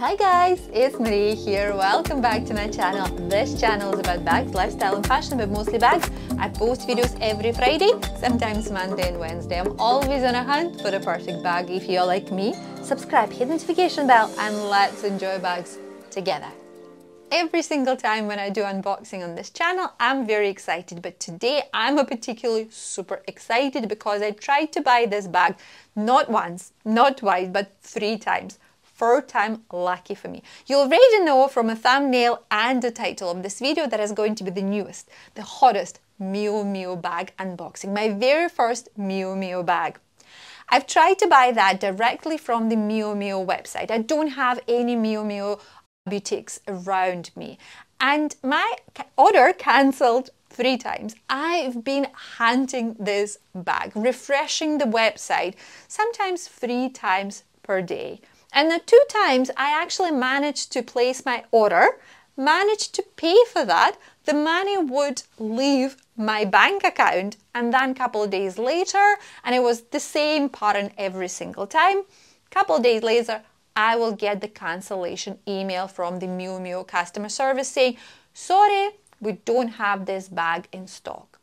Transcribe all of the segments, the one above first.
Hi guys, it's Marie here. Welcome back to my channel. This channel is about bags, lifestyle and fashion, but mostly bags. I post videos every Friday, sometimes Monday and Wednesday. I'm always on a hunt for the perfect bag. If you're like me, subscribe, hit the notification bell, and let's enjoy bags together. Every single time when I do unboxing on this channel, I'm very excited, but today I'm particularly super excited because I tried to buy this bag not once, not twice, but 3 times. 3rd time lucky for me. You already know from a thumbnail and the title of this video that is going to be the newest, the hottest MIU MIU bag unboxing, my very first MIU MIU bag. I've tried to buy that directly from the MIU MIU website. I don't have any MIU MIU boutiques around me, and my order cancelled 3 times. I've been hunting this bag, refreshing the website, sometimes 3 times per day. And the 2 times I actually managed to place my order, managed to pay for that. The money would leave my bank account, and then a couple of days later, and it was the same pattern every single time, couple of days later, I will get the cancellation email from the MIU MIU customer service saying, sorry, we don't have this bag in stock.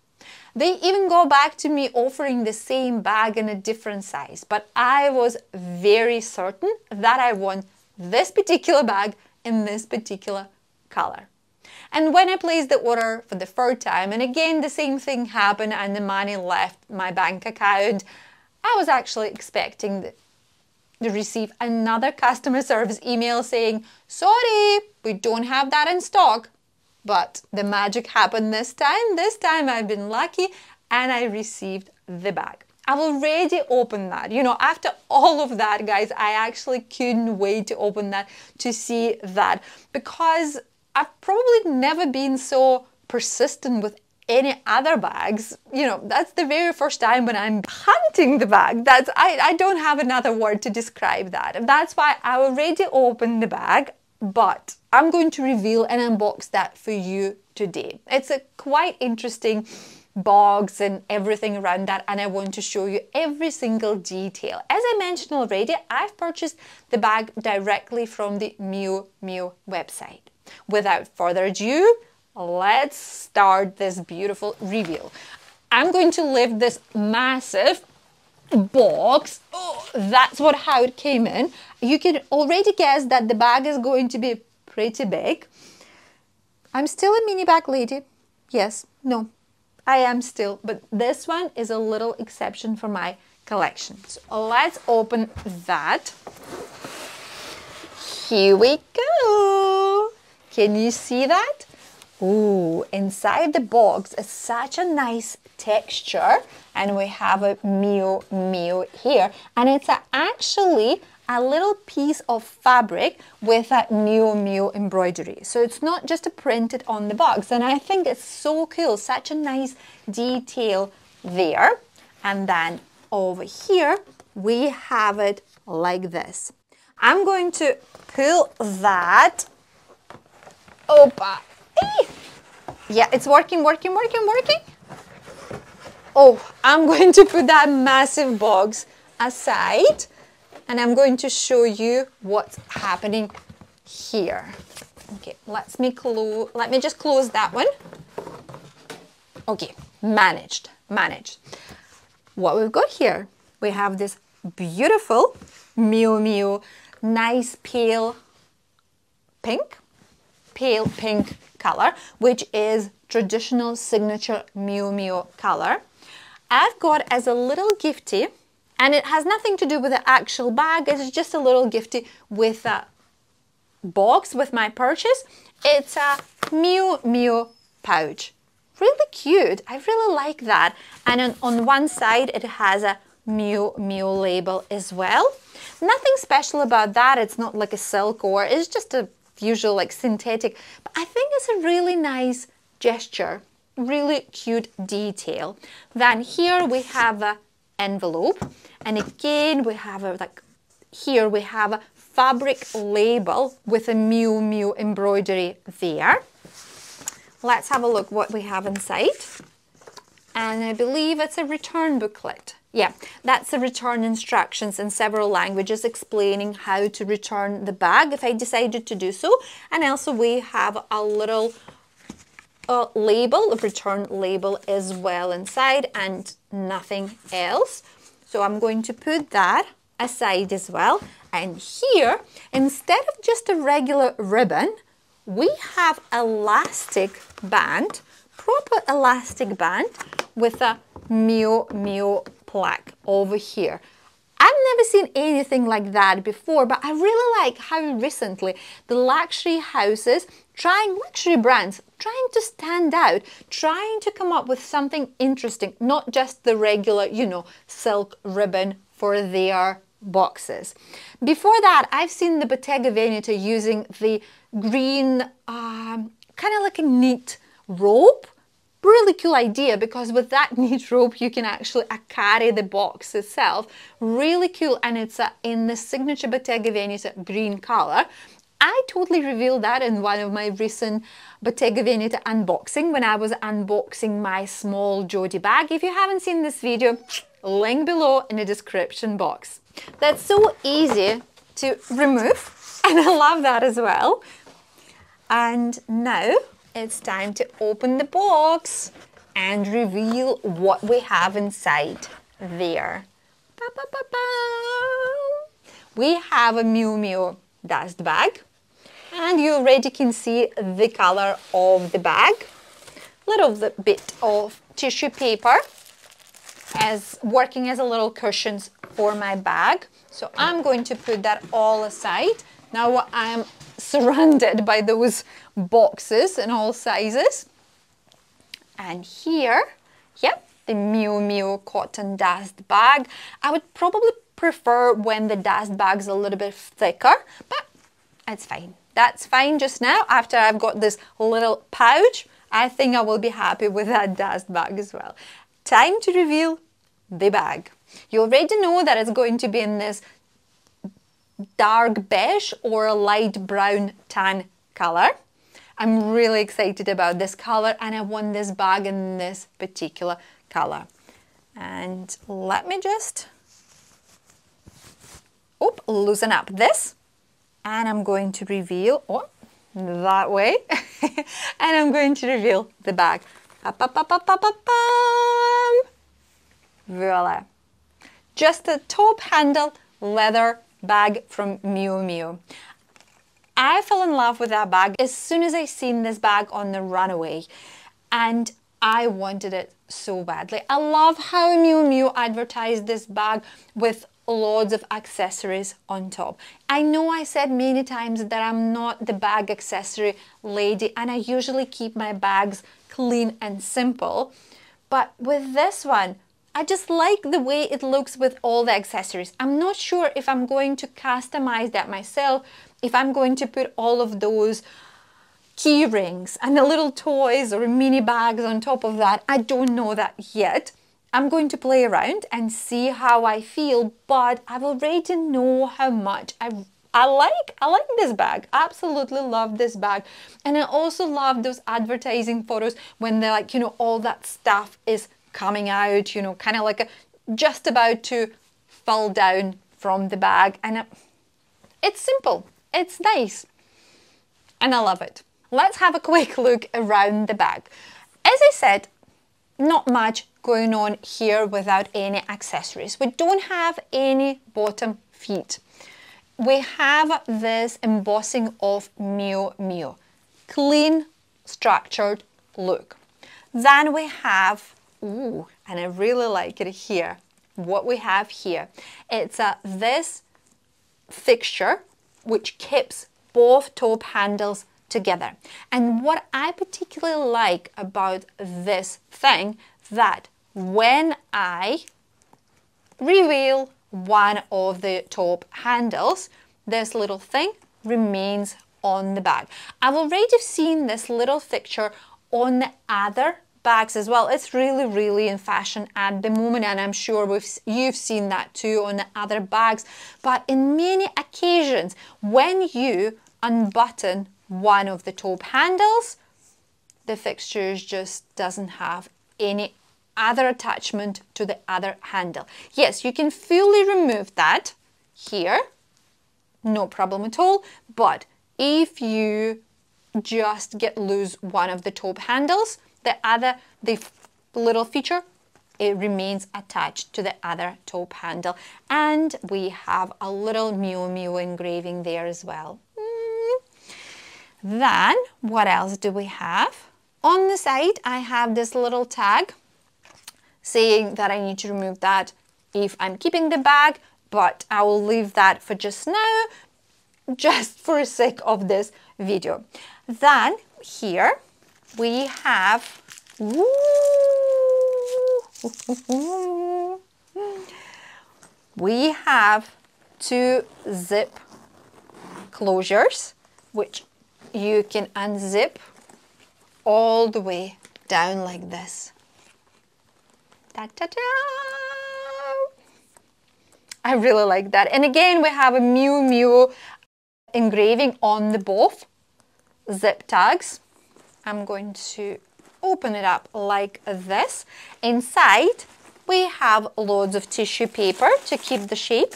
They even go back to me offering the same bag in a different size, but I was very certain that I want this particular bag in this particular color. And when I placed the order for the 3rd time, and again the same thing happened and the money left my bank account, I was actually expecting to receive another customer service email saying, sorry, we don't have that in stock. But the magic happened this time. This time I've been lucky and I received the bag. I've already opened that. You know, after all of that, guys, I actually couldn't wait to open that, to see that, because I've probably never been so persistent with any other bags. You know, that's the very first time when I'm hunting the bag. I don't have another word to describe that. And that's why I already opened the bag, but I'm going to reveal and unbox that for you today. It's a quite interesting box and everything around that, and I want to show you every single detail. As I mentioned already, I've purchased the bag directly from the MIU MIU website. Without further ado, let's start this beautiful reveal. I'm going to lift this massive box. Oh, that's how it came in. You can already guess that the bag is going to be pretty big. I'm still a mini bag lady. Yes, no, I am still, but this one is a little exception for my collection. So let's open that. Here we go. Can you see that? Ooh, inside the box is such a nice texture, and we have a MIU MIU here, and it's actually a little piece of fabric with a MIU MIU embroidery. So it's not just printed on the box, and I think it's so cool, such a nice detail there. And then over here we have it like this. I'm going to pull that open. Yeah, it's working. Oh, I'm going to put that massive box aside, and I'm going to show you what's happening here. Okay, let me just close that one. Okay, managed. What we've got here, we have this beautiful MIU MIU nice pale pink color, which is traditional signature MIU MIU color. I've got as a little giftie, and it has nothing to do with the actual bag, it's just a little giftie with a box with my purchase. It's a MIU MIU pouch. Really cute, I really like that. And on one side it has a MIU MIU label as well. Nothing special about that, it's not like a silk, or it's just a usual like synthetic, but I think it's a really nice gesture, really cute detail. Then here we have an envelope, and again we have a here we have a fabric label with a MIU MIU embroidery there. Let's have a look what we have inside, and I believe it's a return booklet. Yeah, that's the return instructions in several languages explaining how to return the bag if I decided to do so. And also we have a little label, a return label as well inside, and nothing else. So I'm going to put that aside as well. And here, instead of just a regular ribbon, we have elastic band, proper elastic band with a Miu Miu plaque over here. I've never seen anything like that before, but I really like how recently the luxury houses, luxury brands, trying to stand out, trying to come up with something interesting, not just the regular, you know, silk ribbon for their boxes. Before that, I've seen the Bottega Veneta using the green, kind of like a neat rope. Really cool idea, because with that neat rope you can actually carry the box itself. Really cool, and it's in the signature Bottega Veneta green color. I totally revealed that in one of my recent Bottega Veneta unboxing when I was unboxing my small Jodie bag. If you haven't seen this video, link below in the description box. That's so easy to remove, and I love that as well. And now it's time to open the box and reveal what we have inside there. We have a Miu Miu dust bag, and you already can see the color of the bag. Little bit of tissue paper as working as a little cushions for my bag. So I'm going to put that all aside. Now I'm surrounded by those boxes in all sizes. And here, yep, the Miu Miu cotton dust bag. I would probably prefer when the dust bag's a little bit thicker, but it's fine. That's fine just now. After I've got this little pouch, I think I will be happy with that dust bag as well. Time to reveal the bag. You already know that it's going to be in this dark beige or a light brown tan color. I'm really excited about this color, and I want this bag in this particular color. And let me just loosen up this, and I'm going to reveal that way and I'm going to reveal the bag. Voila, just a top handle leather bag from Miu Miu. I fell in love with that bag as soon as I seen this bag on the runway, and I wanted it so badly. I love how Miu Miu advertised this bag with loads of accessories on top. I know I said many times that I'm not the bag accessory lady, and I usually keep my bags clean and simple, but with this one, I just like the way it looks with all the accessories. I'm not sure if I'm going to customize that myself, if I'm going to put all of those key rings and the little toys or mini bags on top of that. I don't know that yet. I'm going to play around and see how I feel, but I already know how much I like this bag. Absolutely love this bag. And I also love those advertising photos when they're like, you know, all that stuff is coming out, you know, kind of like just about to fall down from the bag. And it's simple, it's nice, and I love it. Let's have a quick look around the bag. As I said, not much going on here without any accessories. We don't have any bottom feet. We have this embossing of Miu Miu. Clean, structured look. Then we have, and I really like it here, what we have here. It's this fixture which keeps both top handles together. And what I particularly like about this thing, that when I reveal one of the top handles, this little thing remains on the bag. I've already seen this little fixture on the other bags as well. It's really in fashion at the moment, and I'm sure you've seen that too on the other bags. But in many occasions, when you unbutton one of the top handles, the fixture just doesn't have any other attachment to the other handle. Yes, you can fully remove that here, no problem at all, but if you just lose one of the top handles, the little feature, it remains attached to the other top handle. And we have a little Miu Miu engraving there as well. Then, what else do we have? On the side, I have this little tag saying that I need to remove that if I'm keeping the bag, but I will leave that for just now, just for the sake of this video. Then, here, we have we have two zip closures, which you can unzip all the way down like this. Ta-ta-ta! I really like that. And again, we have a Miu Miu engraving on the both zip tags. I'm going to open it up like this. Inside, we have loads of tissue paper to keep the shape.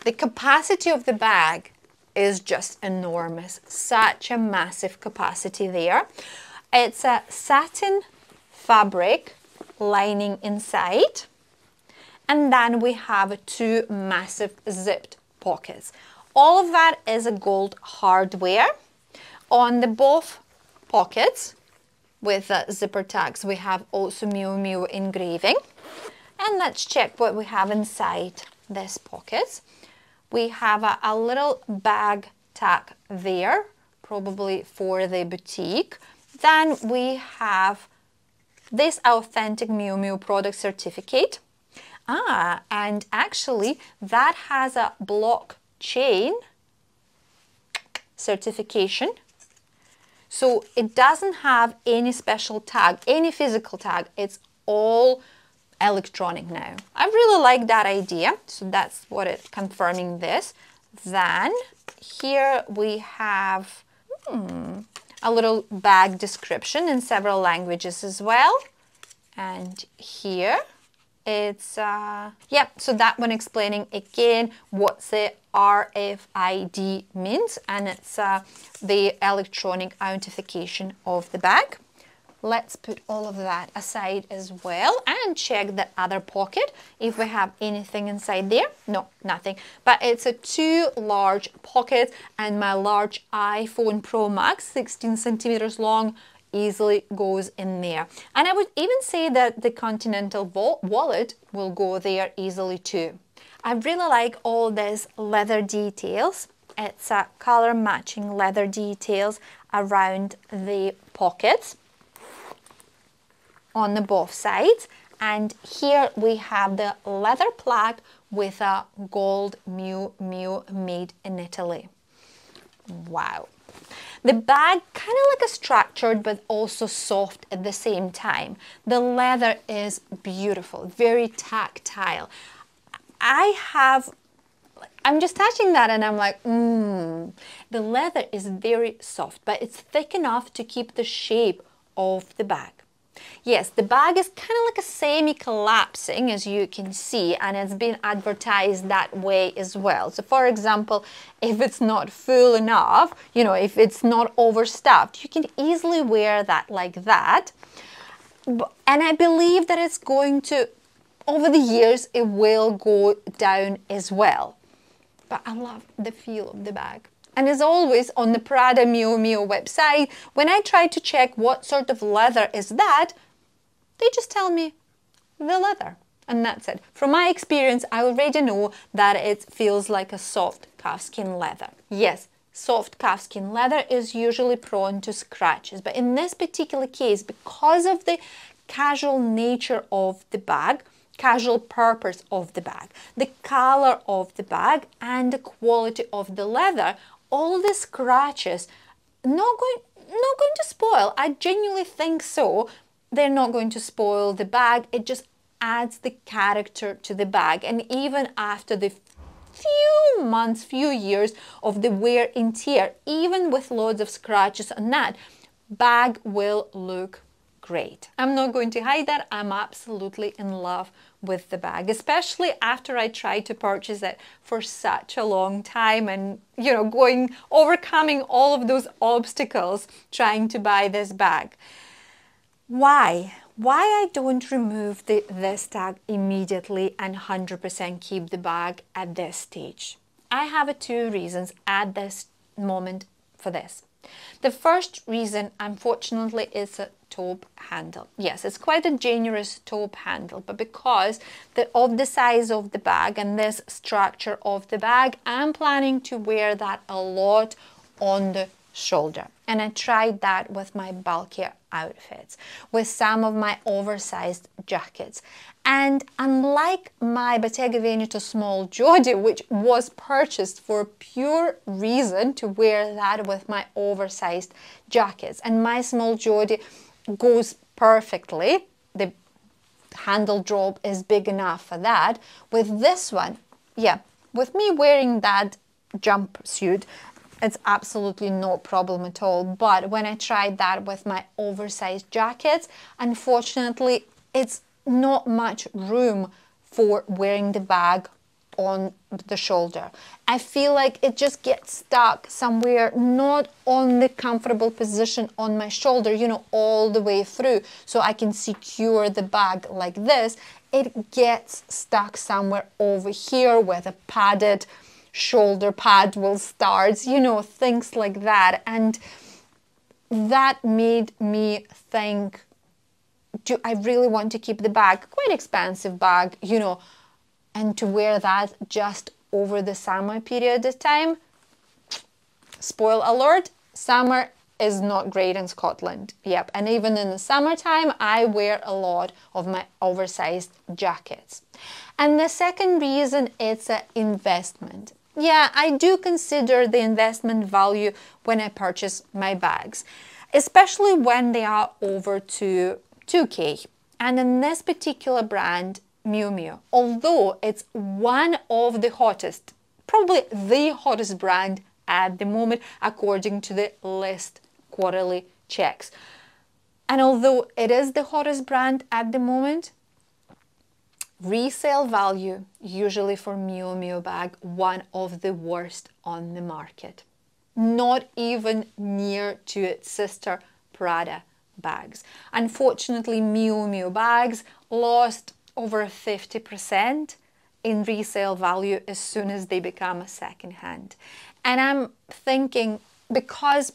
The capacity of the bag is just enormous. Such a massive capacity there. It's a satin fabric lining inside. And then we have two massive zipped pockets. All of that is a gold hardware. On the both pockets with zipper tags, we have also Miu Miu engraving. And let's check what we have inside this pocket. We have a little bag tag there, probably for the boutique. Then we have this authentic Miu Miu product certificate. And actually that has a blockchain certification. So it doesn't have any special tag, any physical tag. It's all electronic now. I really like that idea. So that's what it's confirming this. Then here we have a little bag description in several languages as well. And here it's, so that one explaining again what the RFID means, and it's the electronic identification of the bag. Let's put all of that aside as well and check the other pocket if we have anything inside there. No, nothing. But it's a two large pockets, and my large iPhone Pro Max, 16 centimeters long, easily goes in there. And I would even say that the Continental wallet will go there easily too. I really like all these leather details. It's a color matching leather details around the pockets on the both sides. And here we have the leather plaque with a gold Miu Miu made in Italy. Wow. The bag kind of like a structured but also soft at the same time. The leather is beautiful, very tactile. I'm just touching that and I'm like, The leather is very soft, but it's thick enough to keep the shape of the bag. Yes, the bag is kind of like a semi-collapsing, as you can see, and it's been advertised that way as well. So for example, if it's not full enough, if it's not overstuffed, you can easily wear that like that. And I believe that it's going to, over the years, it will go down as well. But I love the feel of the bag. And as always, on the Prada Miu Miu website, when I try to check what sort of leather is that, they just tell me the leather. And that's it. From my experience, I already know that it feels like a soft calfskin leather. Yes, soft calfskin leather is usually prone to scratches. But in this particular case, because of the casual nature of the bag, casual purpose of the bag, the color of the bag, and the quality of the leather, all the scratches not going to spoil. I genuinely think so. They're not going to spoil the bag. It just adds the character to the bag. And even after the few months, few years of the wear and tear, even with loads of scratches on that, bag will look great. I'm not going to hide that. I'm absolutely in love with the bag, especially after I tried to purchase it for such a long time and, you know, overcoming all of those obstacles trying to buy this bag. Why I don't remove this tag immediately and 100% keep the bag at this stage? I have two reasons at this moment for this. The first reason, unfortunately, is a taupe handle. Yes, it's quite a generous taupe handle, but because of the size of the bag and this structure of the bag, I'm planning to wear that a lot on the shoulder. And I tried that with my bulkier outfits, with some of my oversized jackets. And unlike my Bottega Veneta small Jodi, which was purchased for pure reason to wear that with my oversized jackets, and my small Jodi goes perfectly, the handle drop is big enough for that. With this one, yeah, with me wearing that jumpsuit, it's absolutely no problem at all. But when I tried that with my oversized jackets, unfortunately, it's not much room for wearing the bag on the shoulder. I feel like it just gets stuck somewhere, not on the comfortable position on my shoulder, you know, all the way through, so I can secure the bag like this. It gets stuck somewhere over here where the padded shoulder pad will start, you know, things like that. And that made me think, do I really want to keep the bag? Quite expensive bag, you know, and to wear that just over the summer period of time. Spoiler alert, summer is not great in Scotland. Yep, and even in the summertime, I wear a lot of my oversized jackets. And the second reason, it's an investment. Yeah, I do consider the investment value when I purchase my bags, especially when they are over to 2K. And in this particular brand, Miu Miu, although it's one of the hottest, probably the hottest brand at the moment, according to the list quarterly checks. And although it is the hottest brand at the moment, resale value, usually for Miu Miu bag, one of the worst on the market. Not even near to its sister Prada bags. Unfortunately, Miu Miu bags lost over 50% in resale value as soon as they become second hand. And I'm thinking, because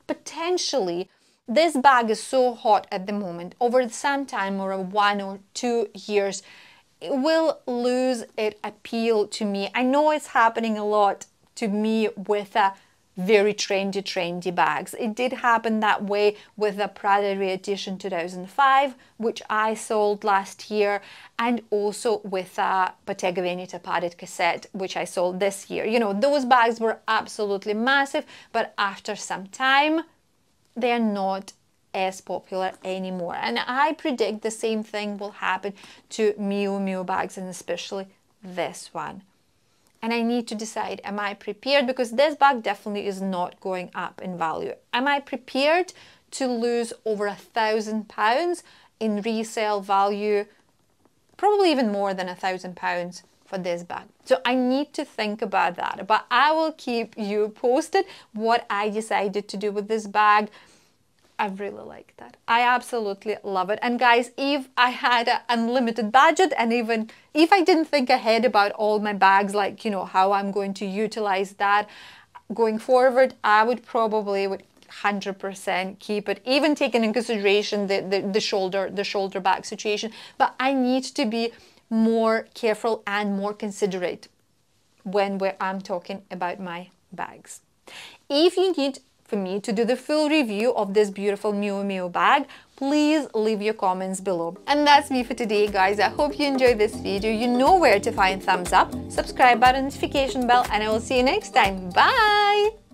potentially this bag is so hot at the moment, over some time, or 1 or 2 years, it will lose its appeal to me. I know it's happening a lot to me with a very trendy bags. It did happen that way with the Prada Re-Edition 2005, which I sold last year, and also with a Bottega Veneta padded cassette, which I sold this year. You know, those bags were absolutely massive, but after some time, they're not as popular anymore. And I predict the same thing will happen to Miu Miu bags, and especially this one. And I need to decide, am I prepared? Because this bag definitely is not going up in value. Am I prepared to lose over £1,000 in resale value? Probably even more than £1,000 for this bag. So I need to think about that. But I will keep you posted what I decided to do with this bag. I really like that. I absolutely love it. And guys, if I had an unlimited budget, and even if I didn't think ahead about all my bags, like, you know, how I'm going to utilize that going forward, I would probably 100% keep it, even taking in consideration the shoulder bag situation. But I need to be more careful and more considerate when I'm talking about my bags. If you need for me to do the full review of this beautiful Miu Miu bag, please leave your comments below. And that's me for today, guys. I hope you enjoyed this video. You know where to find thumbs up, subscribe button, notification bell, and I will see you next time. Bye!